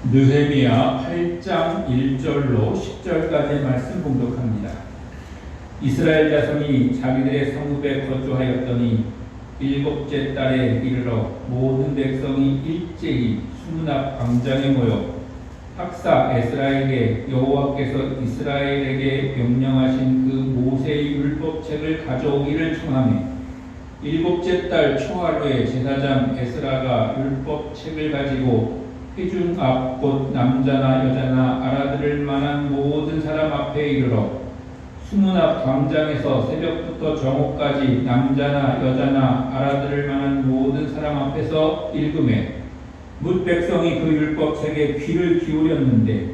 느헤미야 8장 1절로 10절까지의 말씀 봉독합니다. 이스라엘 자손이 자기들의 성읍에 거주하였더니 일곱째 달에 이르러 모든 백성이 일제히 수문 앞 광장에 모여 학사 에스라에게 여호와께서 이스라엘에게 명령하신 그 모세의 율법책을 가져오기를 청하매 일곱째 달 초하루에 제사장 에스라가 율법책을 가지고 회중 앞 곧 남자나 여자나 알아들을 만한 모든 사람 앞에 이르러 수문 앞 광장에서 새벽부터 정오까지 남자나 여자나 알아들을 만한 모든 사람 앞에서 읽음에 뭇 백성이 그 율법책에 귀를 기울였는데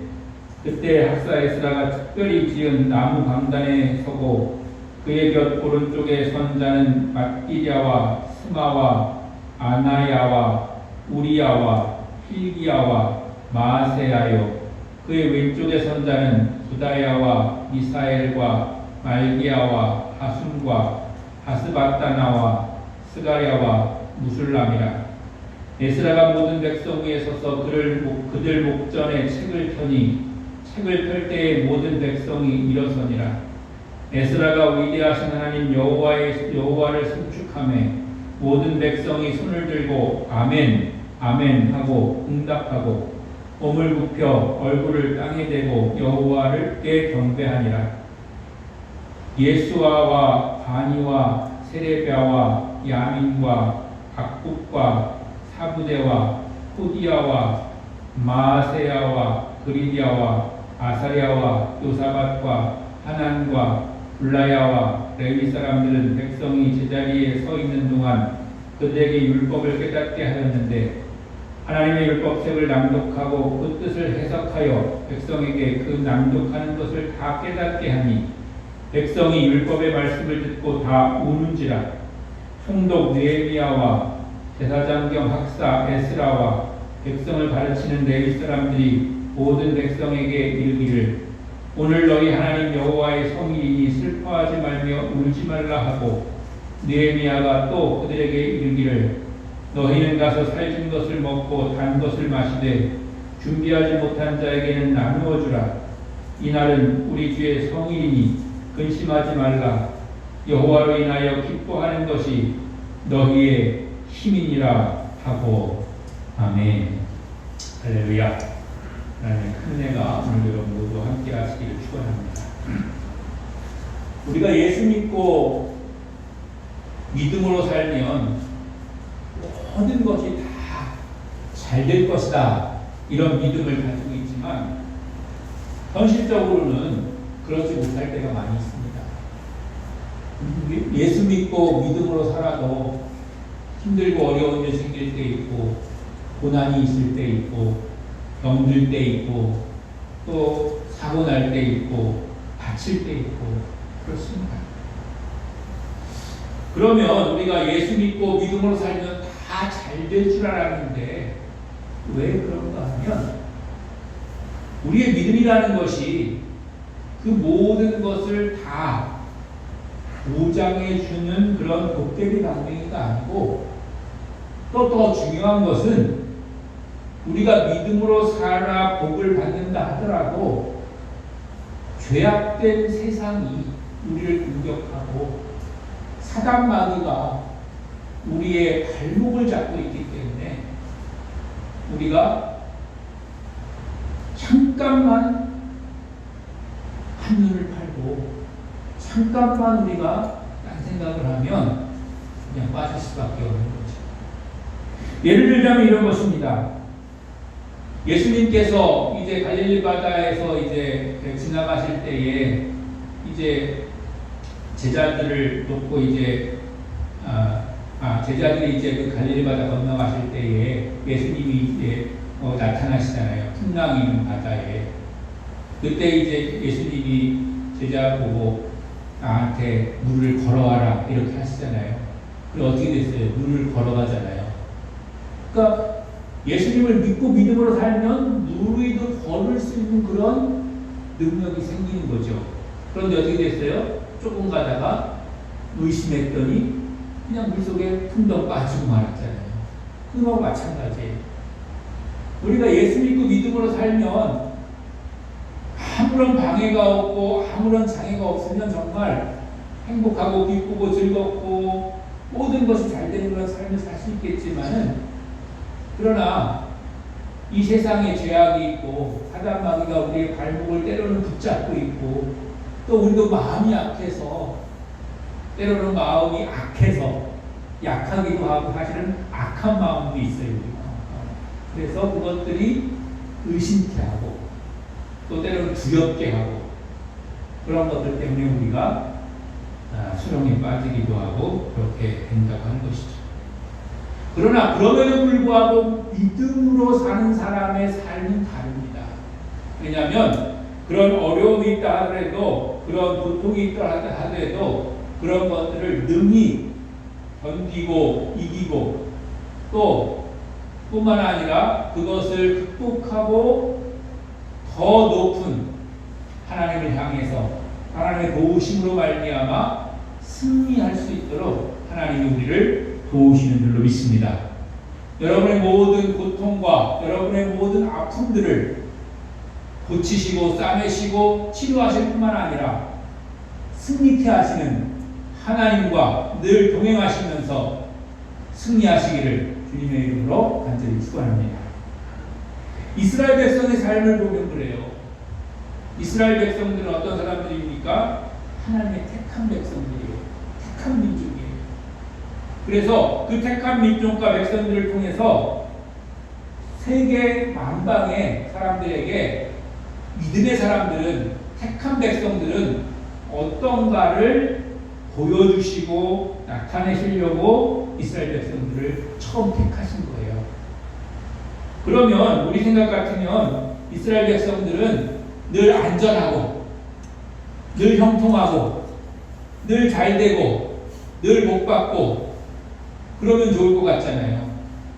그때 학사 에스라가 특별히 지은 나무 강단에 서고 그의 곁 오른쪽에 선 자는 맏기랴와 스마와 아나야와 우리야와 힐기야와 마아세야요 그의 왼쪽에 선 자는 부다야와 미사엘과 말기야와 하순과 하스바다나와 스가랴와 무술람이라. 에스라가 모든 백성 위에 서서 그들 목전에 책을 펴니 책을 펼 때에 모든 백성이 일어서니라. 에스라가 위대하신 하나님 여호와를 송축하매 모든 백성이 손을 들고 아멘 아멘 하고 응답하고 몸을 굽혀 얼굴을 땅에 대고 여호와께 경배하니라. 예수아와 바니와 세레비아와 야민과 박국과 사부대와 호디야와 마아세야와 그리디야와 아사랴와 요사밧과 하난과 블라야와 레위 사람들은 백성이 제자리에 서 있는 동안 그들에게 율법을 깨닫게 하였는데 하나님의 율법책을 낭독하고 그 뜻을 해석하여 백성에게 그 낭독하는 것을 다 깨닫게 하니 백성이 율법의 말씀을 듣고 다 우는지라. 총독 느헤미야와 제사장 겸 학사 에스라와 백성을 가르치는 레위 사람들이 모든 백성에게 이르기를 오늘 너희 하나님 여호와의 성일이니 슬퍼하지 말며 울지 말라 하고 느헤미야가 또 그들에게 이르기를 너희는 가서 살진 것을 먹고 단 것을 마시되 준비하지 못한 자에게는 나누어 주라. 이날은 우리 주의 성일이니 근심하지 말라. 여호와로 인하여 기뻐하는 것이 너희의 힘이니라 하고 아멘. 할렐루야. 하나님의 큰 은혜가 오늘 여러분 모두 함께 하시기를 축원합니다. 우리가 예수 믿고 믿음으로 살면 모든 것이 다 잘 될 것이다 이런 믿음을 가지고 있지만 현실적으로는 그렇지 못할 때가 많이 있습니다. 예수 믿고 믿음으로 살아도 힘들고 어려운 일 생길 때 있고 고난이 있을 때 있고 병들 때 있고 또 사고 날 때 있고 다칠 때 있고 그렇습니다. 그러면 우리가 예수 믿고 믿음으로 살면 다 잘 될 줄 알았는데 왜 그런가 하면 우리의 믿음이라는 것이 그 모든 것을 다 보장해 주는 그런 도깨비 방맹이가 아니고 또 더 중요한 것은 우리가 믿음으로 살아 복을 받는다 하더라도 죄악된 세상이 우리를 공격하고 사단 마귀가 우리의 발목을 잡고 있기 때문에 우리가 잠깐만 한눈을 팔고 잠깐만 우리가 딴 생각을 하면 그냥 빠질 수밖에 없는 거죠. 예를 들자면 이런 것입니다. 예수님께서 이제 갈릴리 바다에서 이제 지나가실 때에 이제 제자들을 놓고 이제 제자들이 이제 그 갈릴리 바다 건너가실 때에 예수님이 이제 나타나시잖아요. 풍랑이 있는 바다에. 그때 이제 예수님이 제자 보고 나한테 물을 걸어와라 이렇게 하시잖아요. 그럼 어떻게 됐어요? 물을 걸어가잖아요. 그러니까 예수님을 믿고 믿음으로 살면 누리도 걸을 수 있는 그런 능력이 생기는 거죠. 그런데 어떻게 됐어요? 조금 가다가 의심했더니 그냥 물속에 풍덩 빠지고 말았잖아요. 그거와 마찬가지예요. 우리가 예수 믿고 믿음으로 살면 아무런 방해가 없고 아무런 장애가 없으면 정말 행복하고 기쁘고 즐겁고 모든 것이 잘 되는 그런 삶을 살 수 있겠지만은, 그러나 이 세상에 죄악이 있고 사단 마귀가 우리의 발목을 때로는 붙잡고 있고, 또 우리도 마음이 약해서, 때로는 마음이 악해서 약하기도 하고 사실은 악한 마음도 있어요. 그래서 그것들이 의심케 하고 또 때로는 두렵게 하고, 그런 것들 때문에 우리가 수렁에 빠지기도 하고 그렇게 된다고 하는 것이죠. 그러나 그럼에도 불구하고 믿음으로 사는 사람의 삶은 다릅니다. 왜냐하면 그런 어려움이 있다 하더라도, 그런 고통이 있다 하더라도 그런 것들을 능히 견디고 이기고, 또 뿐만 아니라 그것을 극복하고 더 높은 하나님을 향해서 하나님의 도우심으로 말미암아 승리할 수 있도록 하나님이 우리를 도우시는 줄로 믿습니다. 여러분의 모든 고통과 여러분의 모든 아픔들을 고치시고 싸매시고 치료하실 뿐만 아니라 승리케 하시는 하나님과 늘 동행하시면서 승리하시기를 주님의 이름으로 간절히 축원합니다. 이스라엘 백성의 삶을 보면 그래요. 이스라엘 백성들은 어떤 사람들입니까? 하나님의 택한 백성들이에요. 택한 민족이에요. 그래서 그 택한 민족과 백성들을 통해서 세계 만방의 사람들에게 믿음의 사람들은, 택한 백성들은 어떤가를 보여주시고 나타내시려고 이스라엘 백성들을 처음 택하신 거예요. 그러면 우리 생각 같으면 이스라엘 백성들은 늘 안전하고 늘 형통하고 늘 잘되고 늘 복받고 그러면 좋을 것 같잖아요.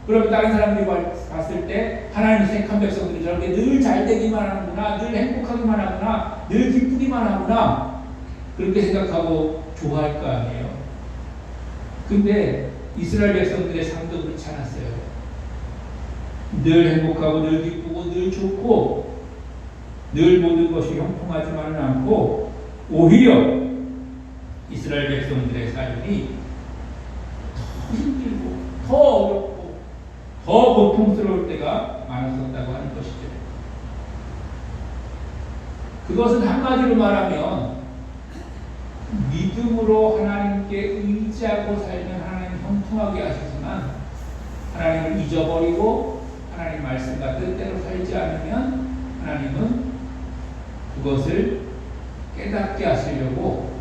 그러면 다른 사람들이 봤을 때 하나님의 택한 백성들이 저렇게 늘 잘되기만 하구나, 늘 행복하기만 하구나, 늘 기쁘기만 하구나, 그렇게 생각하고 좋아할 거 아니에요. 근데 이스라엘 백성들의 삶도 그렇지 않았어요. 늘 행복하고 늘 기쁘고 늘 좋고 늘 모든 것이 형통하지만은 않고, 오히려 이스라엘 백성들의 삶이 더 힘들고 더 어렵고 더 고통스러울 때가 많았었다고 하는 것이죠. 그것은 한마디로 말하면 믿음으로 하나님께 의지하고 살면 하나님 형통하게 하시지만, 하나님을 잊어버리고 하나님 말씀과 뜻대로 살지 않으면 하나님은 그것을 깨닫게 하시려고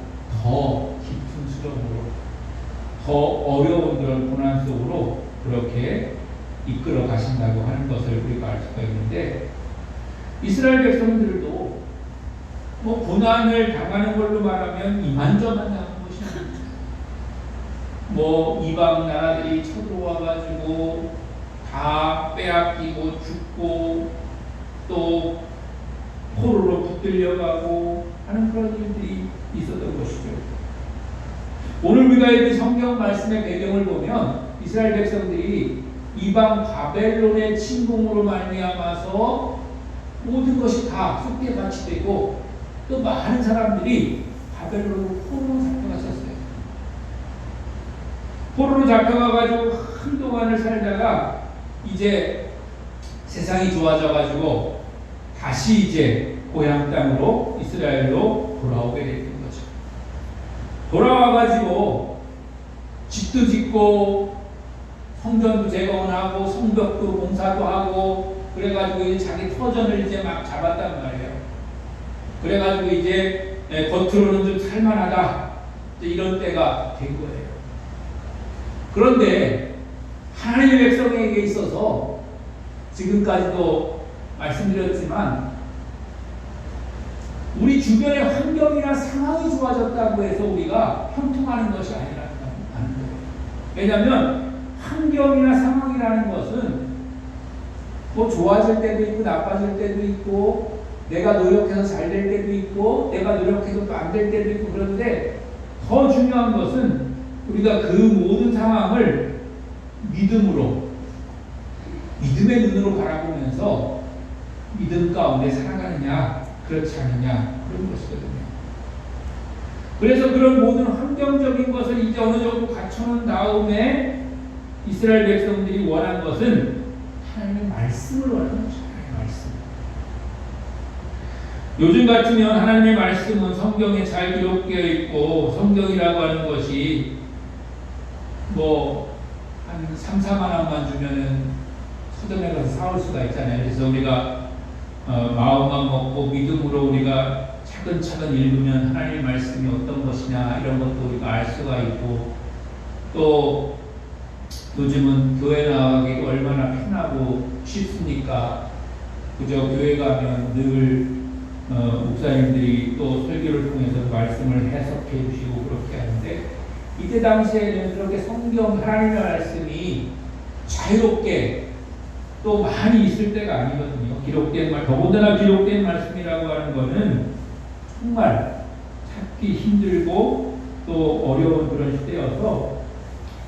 더 깊은 수렁으로, 더 어려운 그런 고난 속으로 그렇게 이끌어 가신다고 하는 것을 우리가 알 수가 있는데, 이스라엘 백성들도 뭐 고난을 당하는 걸로 말하면 이만저만 당한 것이 아닙니다. 뭐 이방 나라들이 쳐들어와 가지고 다 빼앗기고 죽고 또 포로로 붙들려가고 하는 그런 일들이 있었던 것이죠. 오늘 우리가 읽은 성경 말씀의 배경을 보면 이스라엘 백성들이 이방 바벨론의 침공으로 말미암아서 모든 것이 다 쑥대밭이 되고, 또 많은 사람들이 바벨론으로 포로로 잡혀갔었어요. 포로로 잡혀가가지고 한동안을 살다가 이제 세상이 좋아져가지고 다시 이제 고향 땅으로 이스라엘로 돌아오게 됐던 거죠. 돌아와가지고 집도 짓고 성전도 재건하고 성벽도 공사도 하고 그래가지고 이제 자기 터전을 이제 막 잡았단 말이에요. 그래가지고 이제 겉으로는 좀 살만하다, 이런 때가 된 거예요. 그런데 하나님의 백성에게 있어서 지금까지도 말씀드렸지만, 우리 주변의 환경이나 상황이 좋아졌다고 해서 우리가 형통하는 것이 아니라는 거예요. 왜냐하면 환경이나 상황이라는 것은 뭐 좋아질 때도 있고 나빠질 때도 있고, 내가 노력해서 잘 될 때도 있고 내가 노력해서 또 안 될 때도 있고, 그런데 더 중요한 것은 우리가 그 모든 상황을 믿음으로 믿음의 눈으로 바라보면서 믿음 가운데 살아가느냐 그렇지 않느냐 그런 것이거든요. 그래서 그런 모든 환경적인 것을 이제 어느 정도 갖춰놓은 다음에 이스라엘 백성들이 원한 것은 하나님의 말씀을 원하는 것이죠. 하나님의 말씀. 요즘 같으면 하나님의 말씀은 성경에 잘 기록되어 있고 성경이라고 하는 것이 한 3, 4만 원만 주면은 서점에 가서 사올 수가 있잖아요. 그래서 우리가 마음만 먹고 믿음으로 우리가 차근차근 읽으면 하나님의 말씀이 어떤 것이냐 이런 것도 우리가 알 수가 있고, 또 요즘은 교회 나가기 얼마나 편하고 쉽습니까? 그저 교회 가면 늘 목사님들이 또 설교를 통해서 말씀을 해석해 주시고 그렇게 하는데, 이때 당시에는 그렇게 성경 하나님의 말씀이 자유롭게 또 많이 있을 때가 아니거든요. 기록된 말, 더군다나 기록된 말씀이라고 하는 것은 정말 찾기 힘들고 또 어려운 그런 시대여서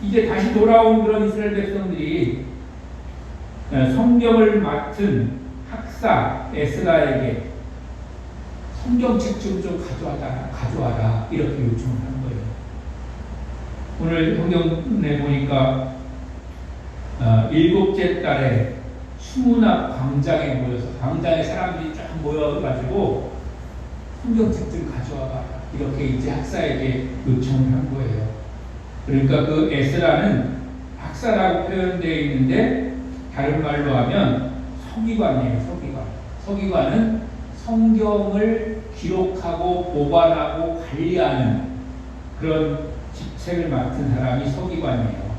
이제 다시 돌아온 그런 이스라엘 백성들이 성경을 맡은 학사 에스라에게 성경책 좀 가져와라 이렇게 요청을 한 거예요. 오늘 성경에 보니까 7째 달에 수문 앞 광장에 모여서, 광장에 사람들이 쫙 모여가지고 성경책 좀 가져와봐 이렇게 이제 학사에게 요청을 한 거예요. 그러니까 그 에스라는 학사라고 표현되어 있는데 다른 말로 하면 서기관이에요. 서기관은 성경을 기록하고 보관하고 관리하는 그런 직책을 맡은 사람이 서기관이에요.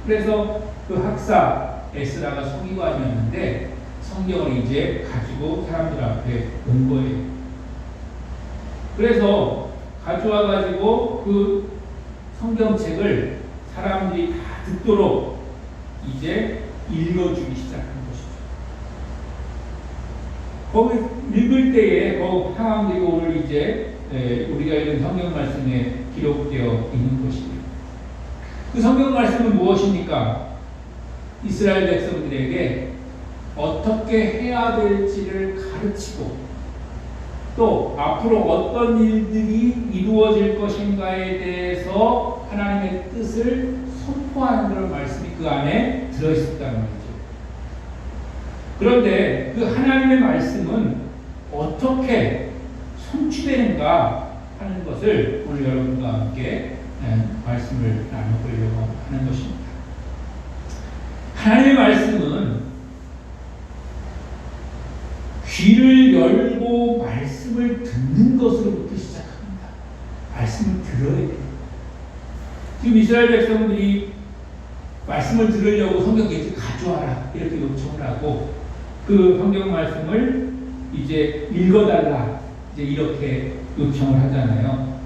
그래서 그 학사 에스라가 서기관이었는데 성경을 이제 가지고 사람들 앞에 온 거예요. 그래서 가져와 가지고 그 성경책을 사람들이 다 듣도록 이제 읽어주기 시작한 것이죠. 거기 읽을 때에 그 상황들이 오늘 이제 우리가 읽은 성경 말씀에 기록되어 있는 것이에요. 그 성경 말씀은 무엇입니까? 이스라엘 백성들에게 어떻게 해야 될지를 가르치고 또 앞으로 어떤 일들이 이루어질 것인가에 대해서 하나님의 뜻을 선포하는 그런 말씀이 그 안에 들어있었다는 말이죠. 그런데 그 하나님의 말씀은 어떻게 성취되는가 하는 것을 오늘 여러분과 함께 말씀을 나눠보려고 하는 것입니다. 하나님의 말씀은 귀를 열고 말씀을 듣는 것으로부터 시작합니다. 말씀을 들어야 돼요. 지금 이스라엘 백성들이 말씀을 들으려고 성경을 가져와라 이렇게 요청을 하고 그 성경 말씀을 이제 읽어달라 이제 이렇게 요청을 하잖아요.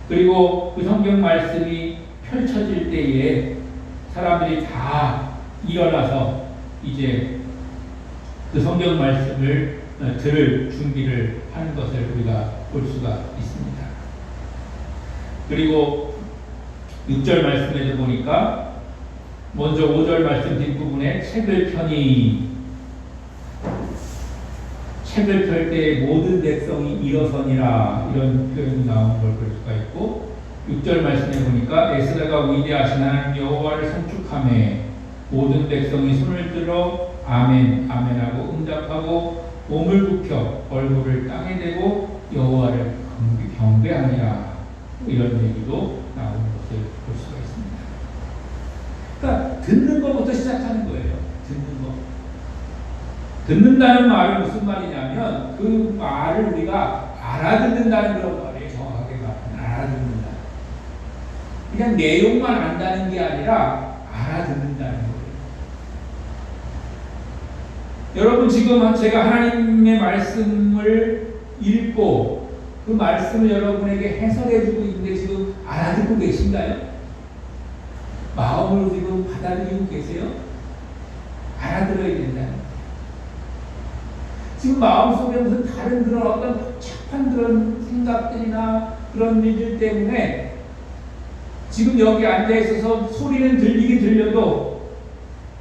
그리고 그 성경 말씀이 펼쳐질 때에 사람들이 다 일어나서 이제 그 성경 말씀을 들을 준비를 하는 것을 우리가 볼 수가 있습니다. 그리고 6절 말씀에도 보니까 먼저 5절 말씀 뒷부분에 책을 펴니, 책을 펼 때 모든 백성이 일어서니라 이런 표현이 나오는 걸 볼 수가 있고, 6절 말씀에 보니까 에스라가 위대하신 하나님 여호와를 송축하며 모든 백성이 손을 들어 아멘 아멘하고 응답하고 몸을 굽혀 얼굴을 땅에 대고 여호와를 경배하니라 이런 얘기도 나오는 것을 볼 수가 있습니다. 그러니까 듣는 것부터 시작하는 거예요. 듣는 것. 듣는다는 말은 무슨 말이냐면 그 말을 우리가 알아듣는다는 그런 말이에요. 정확하게 말하면 알아듣는다. 그냥 내용만 안다는 게 아니라 알아듣는다는 거예요. 여러분 지금 제가 하나님의 말씀을 읽고 그 말씀을 여러분에게 해설해주고 있는데 지금 알아듣고 계신가요? 마음으로 지금 받아들이고 계세요? 알아들어야 된다는 거예요. 지금 마음속에 무슨 다른 그런 어떤 복잡한 그런 생각들이나 그런 일들 때문에 지금 여기 앉아있어서 소리는 들리긴 들려도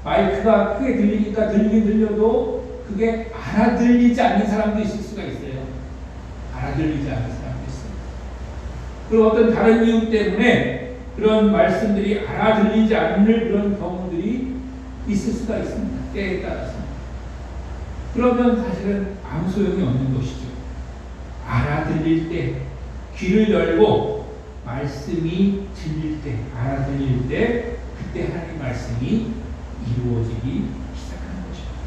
마이크가 소리가 크게 들리니까 들리긴 들려도 그게 알아들리지 않는 사람도 있을 수가 있어요. 알아들리지 않는 사람도 있어요. 그리고 어떤 다른 이유 때문에 그런 말씀들이 알아들리지 않는 그런 경우들이 있을 수가 있습니다. 때에 따라서. 그러면 사실은 아무 소용이 없는 것이죠. 알아들릴 때, 귀를 열고 말씀이 들릴 때, 알아들릴 때, 그때 하나님 말씀이 이루어지기 시작하는 것입니다.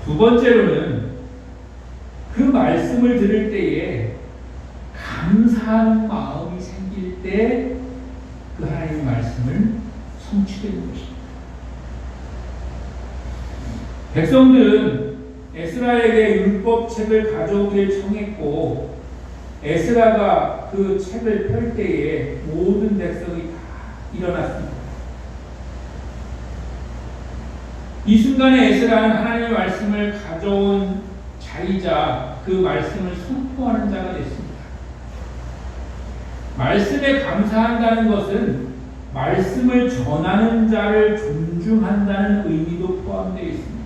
두 번째로는 그 말씀을 들을 때에 감사하는 마음이 생길 때 그 하나님의 말씀을 성취되는 것입니다. 백성들은 에스라에게 율법책을 가져오길 청했고 에스라가 그 책을 펼 때에 모든 백성이 다 일어났습니다. 이 순간에 에스라는 하나님의 말씀을 가져온 자이자 그 말씀을 선포하는 자가 됐습니다. 말씀에 감사한다는 것은 말씀을 전하는 자를 존중한다는 의미도 포함되어 있습니다.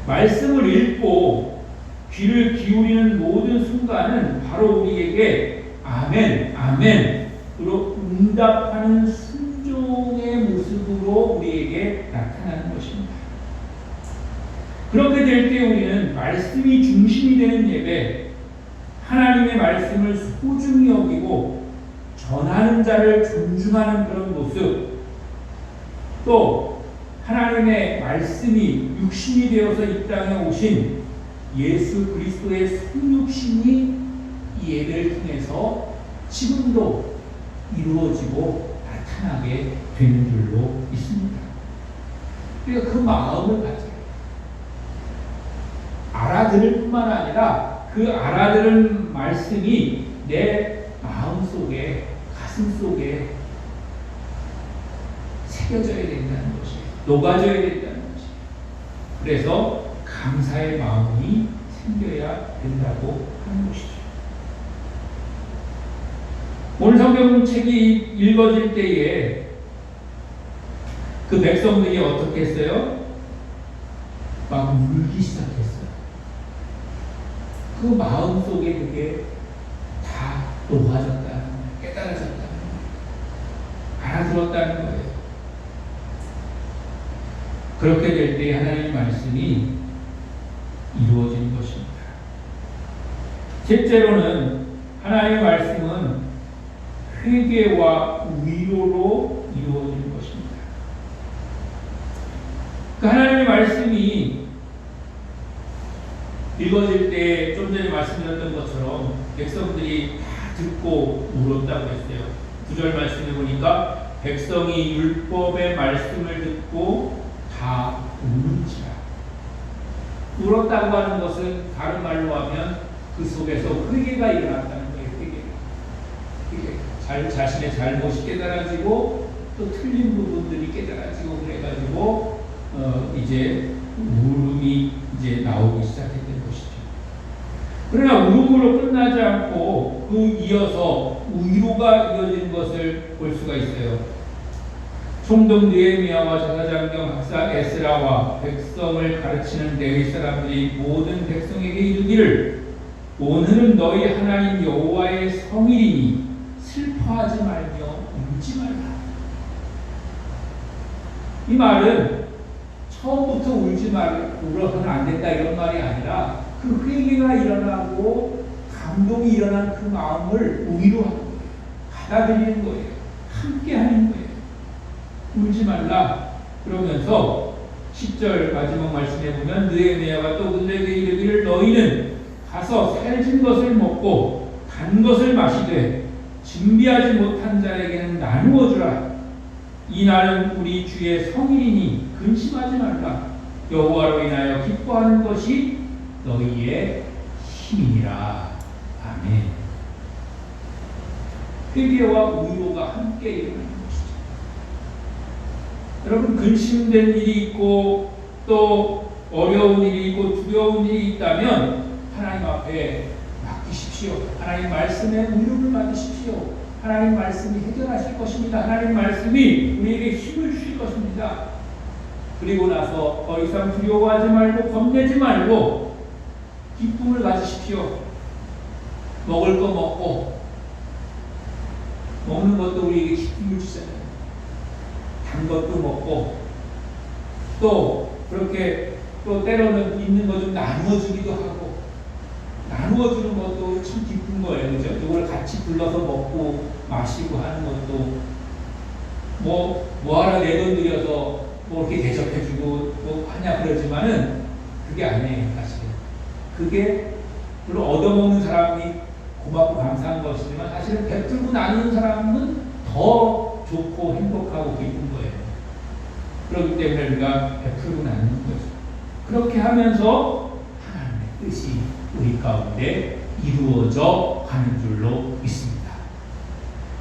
말씀을 읽고 귀를 기울이는 모든 순간은 바로 우리에게 아멘, 아멘으로 응답하는 순종의 모습으로 우리에게 나타나는 것입니다. 그렇게 될 때 우리는 말씀이 중심이 되는 예배, 하나님의 말씀을 소중히 여기고 전하는 자를 존중하는 그런 모습, 또 하나님의 말씀이 육신이 되어서 이 땅에 오신 예수 그리스도의 성육신이 이 예배를 통해서 지금도 이루어지고 나타나게 되는 줄로 있습니다. 그러니까 그 마음을 가져요. 알아들을 뿐만 아니라 그 알아들은 말씀이 내 마음 속에, 가슴 속에 새겨져야 된다는 것이에요. 녹아져야 된다는 것이에요. 그래서 감사의 마음이 생겨야 된다고 하는 것이죠. 오늘 성경책이 읽어질 때에 그 백성들이 어떻게 했어요? 막 울기 시작했어요. 그 마음 속에 그게 다 녹아졌다는 거예요. 깨달아졌다는 거예요. 알아들었다는 거예요. 그렇게 될 때 하나님의 말씀이 이루어지는 것입니다. 셋째로는 하나님의 말씀은 회개와 위로로 이루어지는 것입니다. 그 하나님의 말씀이 읽어질 때 좀 전에 말씀드렸던 것처럼 백성들이 다 듣고 울었다고 했어요. 9절 말씀해 보니까 백성이 율법의 말씀을 듣고 다 우는지라. 울었다고 하는 것은 다른 말로 하면 그 속에서 회개가 일어났다는 거예요. 회개. 자신의 잘못이 깨달아지고 또 틀린 부분들이 깨달아지고 그래가지고 이제 울음이 이제 나오기 시작했던 것이죠. 그러나 울음으로 끝나지 않고 그 이어서 위로가 이어지는 것을 볼 수가 있어요. 총독 느헤미야와 제사장경 박사 에스라와 백성을 가르치는 레위 사람들이 모든 백성에게 이르기를 오늘은 너희 하나님 여호와의 성일이니 슬퍼하지 말며 울지 말라. 이 말은 처음부터 울어서는 안 된다 이런 말이 아니라 그 회개가 일어나고 감동이 일어난 그 마음을 위로하는 거예요. 받아들이는 거예요. 함께 하는 거예요. 울지 말라. 그러면서 10절 마지막 말씀에 보면 느헤미야가 또 그들에게 이르기를 너희는 가서 살진 것을 먹고 단 것을 마시되 준비하지 못한 자에게는 나누어 주라. 이 날은 우리 주의 성일이니 근심하지 말라. 여호와로 인하여 기뻐하는 것이 너희의 힘이니라. 아멘. 회개와 위로가 함께 일어나는 것이죠. 여러분, 근심된 일이 있고 또 어려운 일이 있고 두려운 일이 있다면 하나님 앞에 맡기십시오. 하나님 말씀에 위로를 받으십시오. 하나님 말씀이 해결하실 것입니다. 하나님 말씀이 우리에게 힘을 주실 것입니다. 그리고 나서 더 이상 두려워하지 말고 겁내지 말고 기쁨을 가지십시오. 먹을 거 먹고, 먹는 것도 우리에게 기쁨을 주잖아요. 단 것도 먹고, 또 그렇게 또 때로는 있는 거 좀 나누어주기도 하고, 나누어주는 것도 참 기쁜 거예요. 그죠? 이걸 같이 불러서 먹고 마시고 하는 것도 뭐하러 내 돈 들여서 뭐 이렇게 대접해주고 뭐 하냐 그러지만은 그게 아니에요. 사실은 그게 물론 얻어먹는 사람이 고맙고 감사한 것이지만 사실은 베풀고 나누는 사람은 더 좋고 행복하고 기쁜 거예요. 그렇기 때문에 우리가 베풀고 나누는 거죠. 그렇게 하면서 하나님의 뜻이 우리 가운데 이루어져 가는 줄로 믿습니다.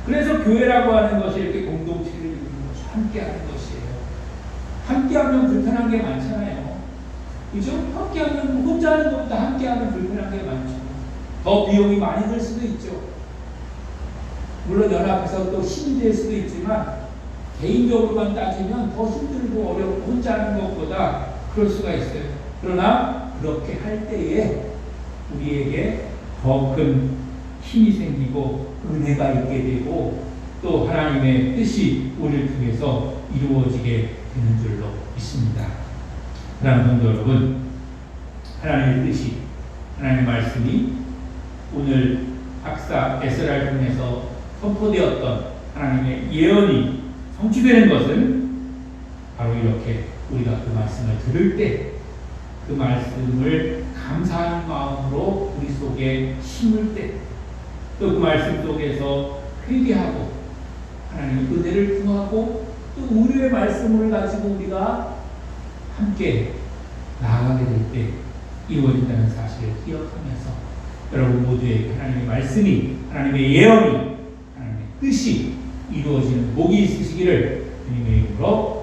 그래서 교회라고 하는 것이 이렇게 공동체를 이루는 것이 함께하는 것이에요. 함께하면 불편한 게 많잖아요. 그죠? 함께하면 혼자 하는 것보다 함께하면 불편한 게 많죠. 더 비용이 많이 들 수도 있죠. 물론 연합해서 또 힘이 될 수도 있지만 개인적으로만 따지면 더 힘들고 어렵고 혼자 하는 것보다 그럴 수가 있어요. 그러나 그렇게 할 때에 우리에게 더 큰 힘이 생기고 은혜가 있게 되고 또 하나님의 뜻이 우리를 통해서 이루어지게 되는 줄로 믿습니다. 사랑하는 성도 여러분, 하나님의 뜻이, 하나님의 말씀이 오늘 박사 에스라를 통해서 선포되었던 하나님의 예언이 성취되는 것은 바로 이렇게 우리가 그 말씀을 들을 때 그 말씀을 감사하는 마음으로 우리 속에 심을 때 또 그 말씀 속에서 회개하고 하나님의 은혜를 구하고 또 우리의 말씀을 가지고 우리가 함께 나아가게 될 때 이루어진다는 사실을 기억하면서 여러분 모두에게 하나님의 말씀이, 하나님의 예언이, 하나님의 뜻이 이루어지는 복이 있으시기를 주님의 이름으로